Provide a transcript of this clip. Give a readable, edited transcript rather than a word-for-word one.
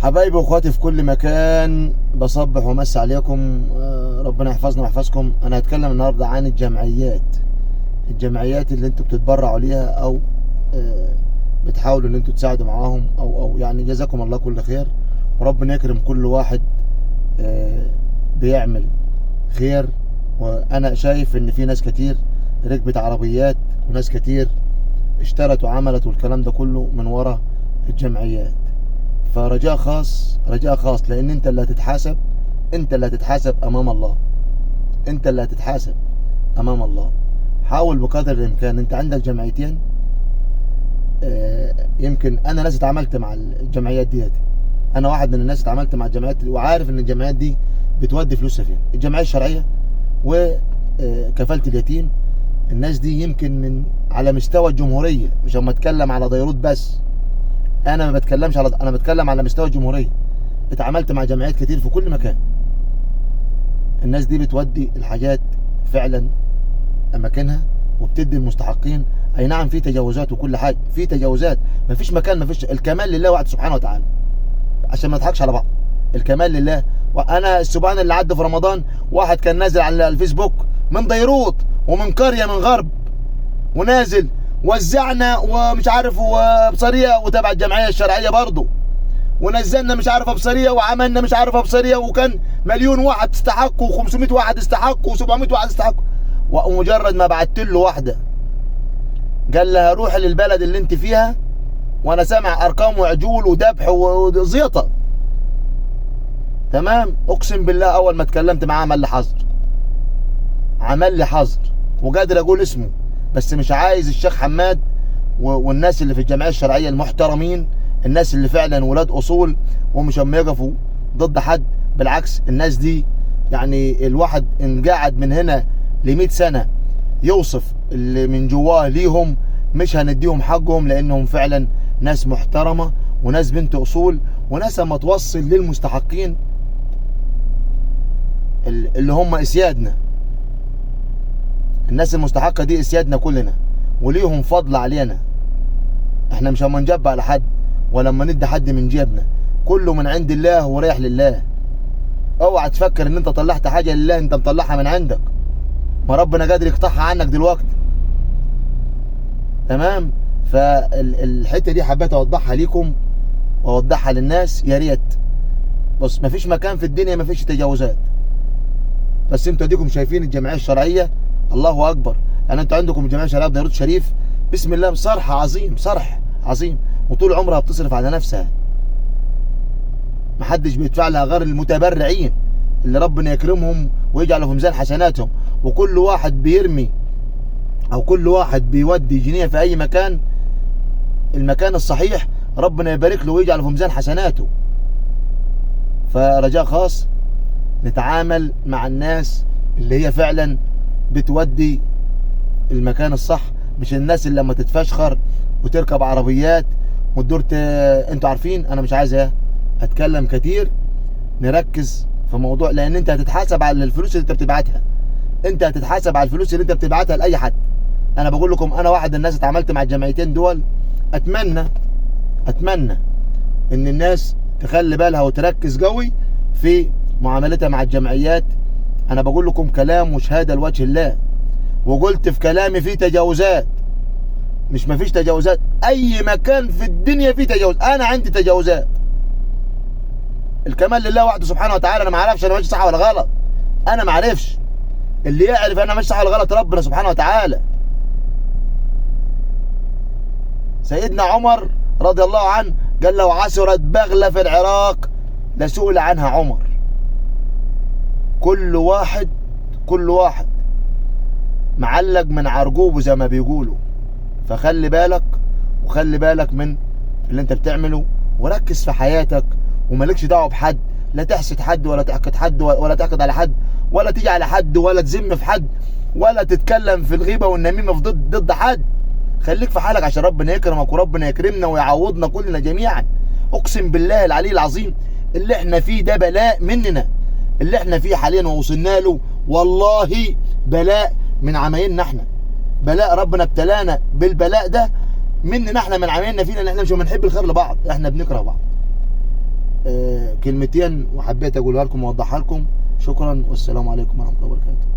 حبايبي واخواتي في كل مكان، بصبح ومسي عليكم. ربنا يحفظنا ويحفظكم. انا هتكلم النهارده عن الجمعيات اللي انتوا بتتبرعوا ليها او بتحاولوا ان انتوا تساعدوا معاهم او يعني جزاكم الله كل خير، وربنا يكرم كل واحد بيعمل خير. وانا شايف ان في ناس كتير ركبت عربيات وناس كتير اشترت وعملت والكلام ده كله من ورا الجمعيات. فرجاء خاص لان انت اللي هتتحاسب امام الله. انت اللي هتتحاسب امام الله. حاول بقدر الامكان. انت عندك جمعيتين، يمكن انا ناس اتعاملت مع الجمعيات ديت. انا واحد من الناس اتعاملت مع الجمعيات دي وعارف ان الجمعيات دي بتودي فلوسها فين. الجمعيه الشرعيه وكفاله اليتيم، الناس دي يمكن من على مستوى الجمهوريه، مش اما اتكلم على ديروت بس. انا ما بتكلمش انا بتكلم على مستوى الجمهوريه. اتعاملت مع جمعيات كتير في كل مكان. الناس دي بتودي الحاجات فعلا اماكنها وبتدي المستحقين. اي نعم في تجاوزات وكل حاجه، في تجاوزات، مفيش مكان مفيش. الكمال لله وحده سبحانه وتعالى، عشان ما نضحكش على بعض. الكمال لله. وانا السبحان اللي عدى في رمضان، واحد كان نازل على الفيسبوك من ديروت ومن قريه من غرب، ونازل وزعنا ومش عارف وبصريه وتبع الجمعيه الشرعيه برضه، ونزلنا مش عارف ابصريه وعملنا مش عارف ابصريه، وكان مليون واحد استحق و500 واحد استحق و700 واحد استحق. ومجرد ما بعت له واحده قال لها روحي للبلد اللي انت فيها، وانا سامع ارقام وعجول وذبح وزيطه. تمام. اقسم بالله اول ما اتكلمت معاه عمل لي حظر وقادر اقول اسمه، بس مش عايز الشيخ حماد والناس اللي في الجمعيه الشرعيه المحترمين، الناس اللي فعلا ولاد اصول ومش هم يقفوا ضد حد. بالعكس الناس دي يعني الواحد ان قاعد من هنا ل100 سنه يوصف اللي من جواه ليهم، مش هنديهم حقهم، لانهم فعلا ناس محترمه وناس بنت اصول وناس اما توصل للمستحقين اللي هم اسيادنا. الناس المستحقه دي اسيادنا كلنا وليهم فضل علينا. احنا مش اما نجب على حد ولا اما ندي حد من جيبنا، كله من عند الله ورايح لله. اوعى تفكر ان انت طلعت حاجه لله، انت مطلعها من عندك، ما ربنا قادر يقطعها عنك دلوقتي. تمام. فالحته دي حبيت اوضحها ليكم واوضحها للناس. يا ريت بص، مفيش مكان في الدنيا مفيش تجاوزات، بس انتوا اديكم شايفين الجمعيه الشرعيه. الله اكبر. يعني انتوا عندكم الجمعيه الشرعيه بديروت شريف، بسم الله، صرح عظيم، وطول عمرها بتصرف على نفسها. محدش بيدفع لها غير المتبرعين اللي ربنا يكرمهم ويجعله في ميزان حسناتهم. وكل واحد بيرمي او كل واحد بيودي جنيه في اي مكان، المكان الصحيح ربنا يبارك له ويجعله في ميزان حسناته. فرجاء خاص نتعامل مع الناس اللي هي فعلا بتودي المكان الصح، مش الناس اللي لما تتفشخر وتركب عربيات وتدور انتوا عارفين. انا مش عايز اتكلم كتير، نركز في موضوع، لان انت هتتحاسب على الفلوس اللي انت بتبعتها. انت هتتحاسب على الفلوس اللي انت بتبعتها لاي حد. انا بقول لكم انا واحد من الناس اتعاملت مع الجمعيتين دول. اتمنى ان الناس تخلي بالها وتركز قوي في معاملتها مع الجمعيات. انا بقول لكم كلام وشهاده لوجه الله، وقلت في كلامي في تجاوزات، مش مفيش تجاوزات. اي مكان في الدنيا فيه تجاوز. انا عندي تجاوزات. الكمال لله وحده سبحانه وتعالى. انا ما اعرفش انا ماشي صح ولا غلط، انا ما اعرفش. اللي يعرف انا ماشي صح ولا غلط ربنا سبحانه وتعالى. سيدنا عمر رضي الله عنه قال لو عثرت بغله في العراق لسئل عنها عمر. كل واحد معلق من عرجوبه زي ما بيقولوا. فخلي بالك وخلي بالك من اللي انت بتعمله، وركز في حياتك ومالكش دعوه بحد. لا تحسد حد ولا تحقد حد ولا تحقد على حد ولا تيجي على حد ولا تذم في حد ولا تتكلم في الغيبه والنميمه في ضد حد. خليك في حالك عشان ربنا يكرمك وربنا يكرمنا ويعوضنا كلنا جميعا. اقسم بالله العلي العظيم اللي احنا فيه ده بلاء مننا. اللي احنا فيه حاليا ووصلنا له والله بلاء من عمايلنا احنا. بلاء ربنا ابتلانا بالبلاء ده مننا احنا، من عمايلنا فينا، ان احنا مش بنحب الخير لبعض، احنا بنكره بعض. كلمتين وحبيت اقولها لكم واوضحها لكم. شكرا والسلام عليكم ورحمه الله وبركاته.